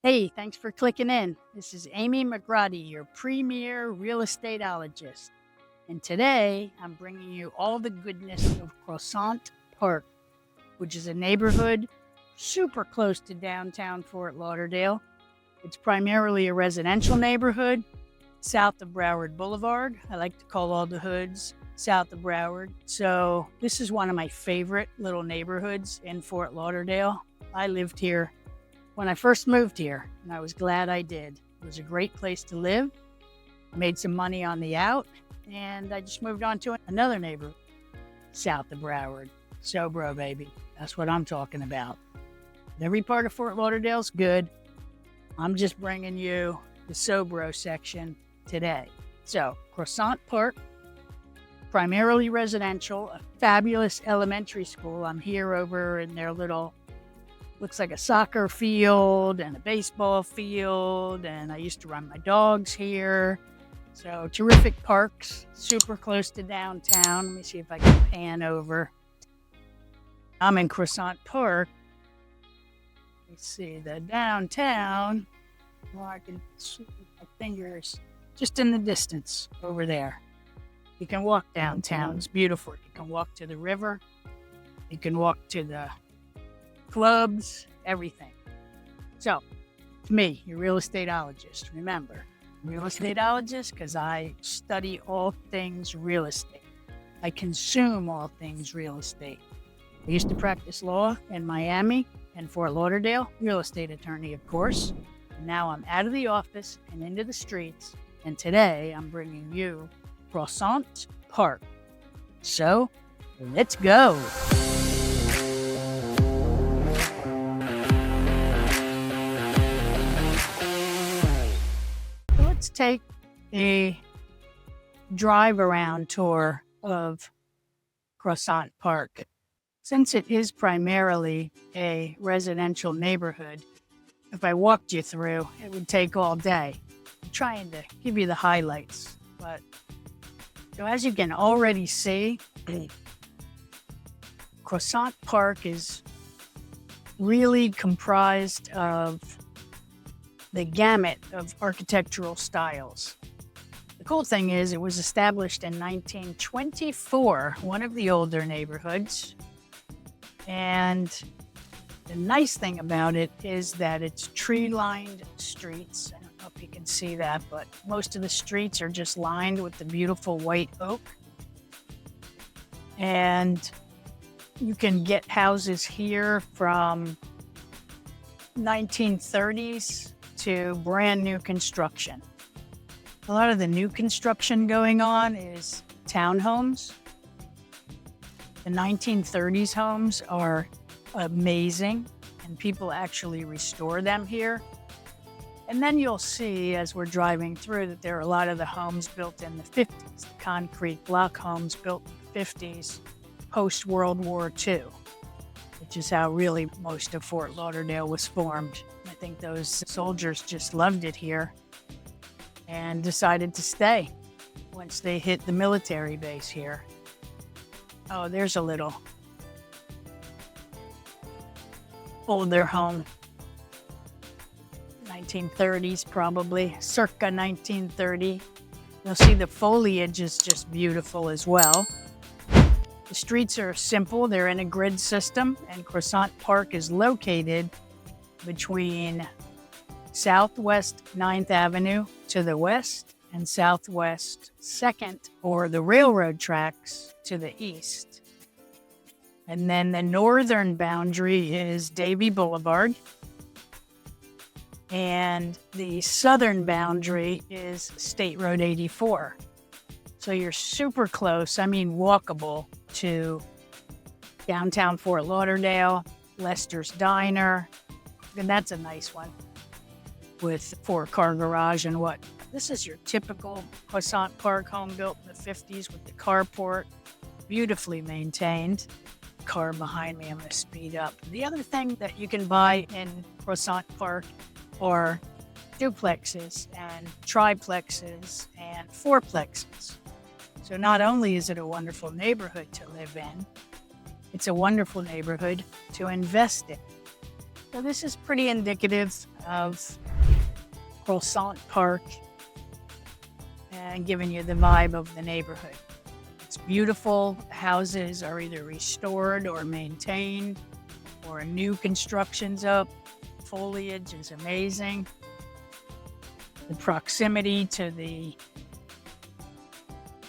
Hey, thanks for clicking in. This is Amy McGrady, your premier real estateologist. And today I'm bringing you all the goodness of Croissant Park, which is a neighborhood super close to downtown Fort Lauderdale. It's primarily a residential neighborhood south of Broward Boulevard. I like to call all the hoods south of Broward. So this is one of my favorite little neighborhoods in Fort Lauderdale. I lived here when I first moved here, and I was glad I did. It was a great place to live. I made some money on the out, and I just moved on to another neighborhood south of Broward. Sobro, baby. That's what I'm talking about. Every part of Fort Lauderdale's good. I'm just bringing you the Sobro section today. So, Croissant Park, primarily residential, a fabulous elementary school. I'm here over in their little looks like a soccer field and a baseball field, and I used to run my dogs here. So terrific parks, super close to downtown. Let me see if I can pan over. I'm in Croissant Park. Let's see, the downtown. Well, I can see my fingers just in the distance over there. You can walk downtown. It's beautiful. You can walk to the river. You can walk to the clubs, everything. So, me, your real estateologist. Remember, real estateologist because I study all things real estate. I consume all things real estate. I used to practice law in Miami and Fort Lauderdale, real estate attorney, of course. Now I'm out of the office and into the streets, and today I'm bringing you Croissant Park. So, let's go. Let's take a drive around tour of Croissant Park. Since it is primarily a residential neighborhood, if I walked you through, it would take all day. I'm trying to give you the highlights. But so as you can already see, Croissant Park is really comprised of the gamut of architectural styles. The cool thing is it was established in 1924, one of the older neighborhoods. And the nice thing about it is that it's tree-lined streets. I don't know if you can see that, but most of the streets are just lined with the beautiful white oak. And you can get houses here from 1930s to brand new construction. A lot of the new construction going on is townhomes. The 1930s homes are amazing, and people actually restore them here. And then you'll see as we're driving through that there are a lot of the homes built in the 50s, the concrete block homes built in the 50s, post-World War II, which is how really most of Fort Lauderdale was formed. I think those soldiers just loved it here and decided to stay once they hit the military base here. Oh, there's a little older home. 1930s probably, circa 1930. You'll see the foliage is just beautiful as well. The streets are simple, they're in a grid system, and Croissant Park is located between Southwest 9th Avenue to the west and Southwest 2nd, or the railroad tracks, to the east. And then the northern boundary is Davie Boulevard, and the southern boundary is State Road 84. So you're super close, I mean walkable, to downtown Fort Lauderdale, Lester's Diner, and that's a nice one with 4-car garage and what. This is your typical Croissant Park home built in the 50s with the carport, beautifully maintained. Car behind me, I'm going to speed up. The other thing that you can buy in Croissant Park are duplexes and triplexes and fourplexes. So not only is it a wonderful neighborhood to live in, it's a wonderful neighborhood to invest in. So this is pretty indicative of Croissant Park and giving you the vibe of the neighborhood. It's beautiful. Houses are either restored or maintained, or new construction's up. Foliage is amazing. The proximity to the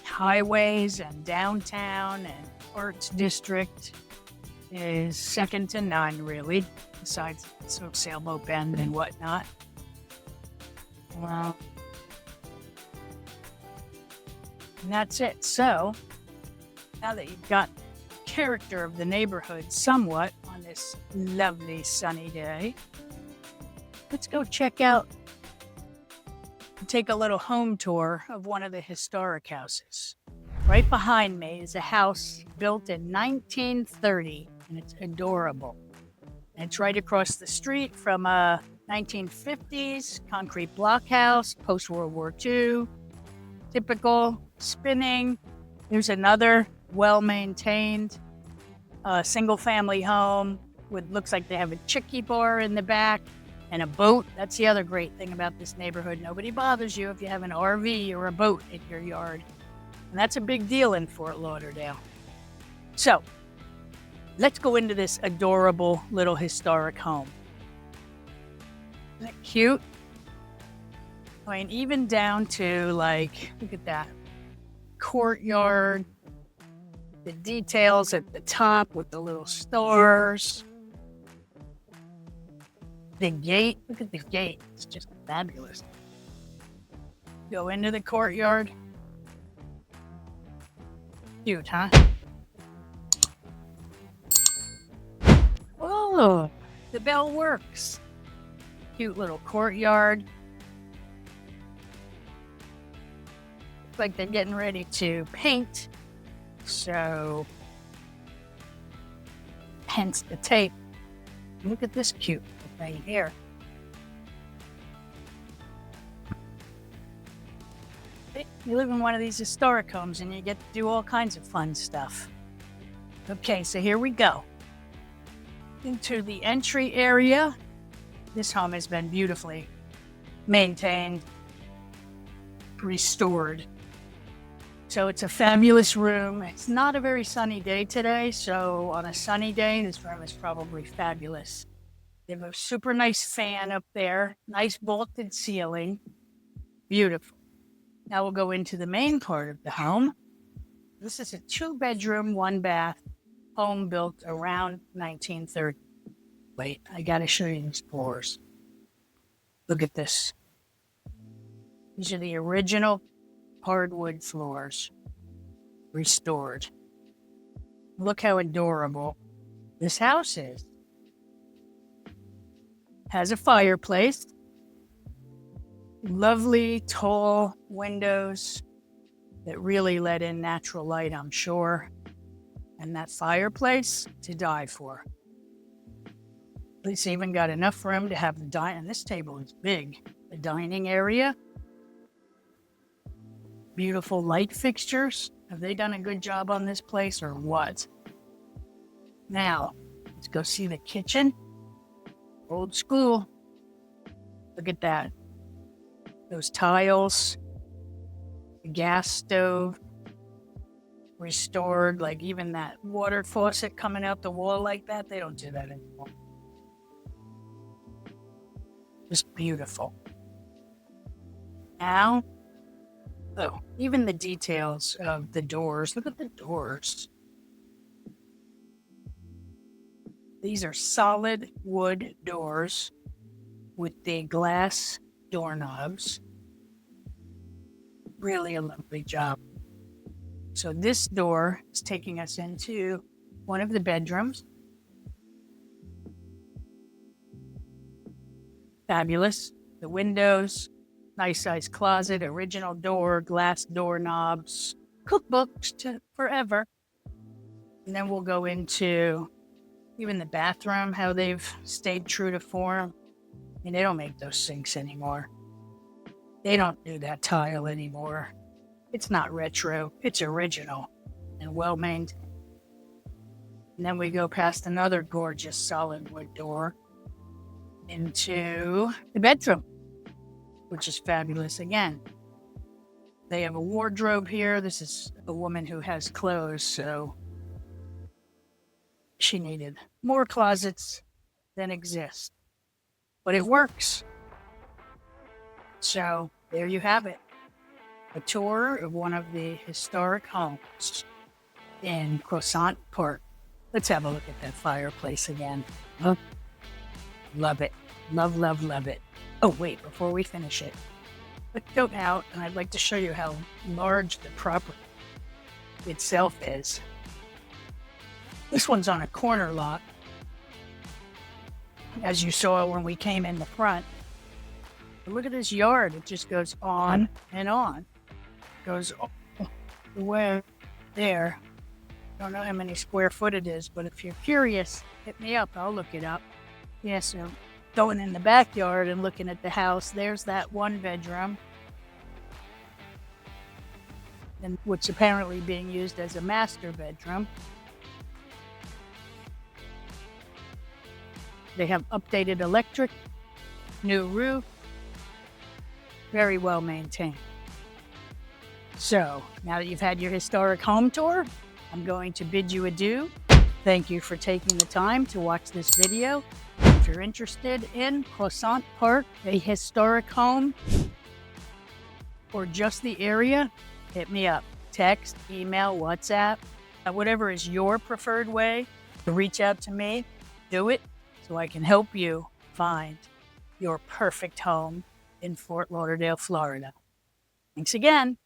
highways and downtown and arts district is second to none, really, besides sort of Sailboat Bend and whatnot. And that's it. So now that you've got character of the neighborhood somewhat on this lovely sunny day, let's go check out and take a little home tour of one of the historic houses. Right behind me is a house built in 1930, and it's adorable. And it's right across the street from a 1950s concrete block house, post-World War II, typical spinning. There's another well-maintained single-family home with, looks like they have a chicky bar in the back and a boat. That's the other great thing about this neighborhood. Nobody bothers you if you have an RV or a boat in your yard. And that's a big deal in Fort Lauderdale. So let's go into this adorable little historic home. Isn't it cute? I mean, even down to, like, look at that courtyard, the details at the top with the little stores, the gate. Look at the gate. It's just fabulous. Go into the courtyard. Cute, huh? Oh, the bell works. Cute little courtyard. Looks like they're getting ready to paint. So, hence the tape. Look at this cute thing here. You live in one of these historic homes and you get to do all kinds of fun stuff. Okay, so here we go. Into the entry area. This home has been beautifully maintained, restored. So it's a fabulous room. It's not a very sunny day today, so on a sunny day, this room is probably fabulous. They have a super nice fan up there, nice vaulted ceiling, beautiful. Now we'll go into the main part of the home. This is a 2-bedroom, 1-bath home built around 1930. Wait, I gotta show you these floors. Look at this. These are the original hardwood floors, restored. Look how adorable this house is. Has a fireplace. Lovely, tall windows that really let in natural light, I'm sure. And that fireplace to die for. It's even got enough room to have the dining. And this table is big. The dining area. Beautiful light fixtures. Have they done a good job on this place or what? Now, let's go see the kitchen. Old school. Look at that. Those tiles. The gas stove. Restored, like even that water faucet coming out the wall like that. They don't do that anymore. Just beautiful. Now, oh, even the details of the doors. Look at the doors. These are solid wood doors with the glass doorknobs. Really a lovely job. So this door is taking us into one of the bedrooms. Fabulous. The windows, nice sized closet, original door, glass doorknobs, cookbooks to forever. And then we'll go into even the bathroom, how they've stayed true to form. I mean, they don't make those sinks anymore. They don't do that tile anymore. It's not retro, it's original and well maintained. And then we go past another gorgeous solid wood door. into the bedroom, which is fabulous again. They have a wardrobe here. This is a woman who has clothes, so she needed more closets than exist. But it works. So there you have it. A tour of one of the historic homes in Croissant Park. Let's have a look at that fireplace again. Oh, love it. Love, love, love it. Oh, wait, before we finish it, let's go out and I'd like to show you how large the property itself is. This one's on a corner lot, as you saw when we came in the front. But look at this yard. It just goes on and on. Goes all the way there. Don't know how many square foot it is, but if you're curious, hit me up. I'll look it up. Yeah, so going in the backyard and looking at the house, there's that one bedroom. And what's apparently being used as a master bedroom. They have updated electric, new roof, very well maintained. So, now that you've had your historic home tour, I'm going to bid you adieu. Thank you for taking the time to watch this video. If you're interested in Croissant Park, a historic home, or just the area, hit me up. Text, email, WhatsApp, whatever is your preferred way to reach out to me, do it so I can help you find your perfect home in Fort Lauderdale, Florida. Thanks again.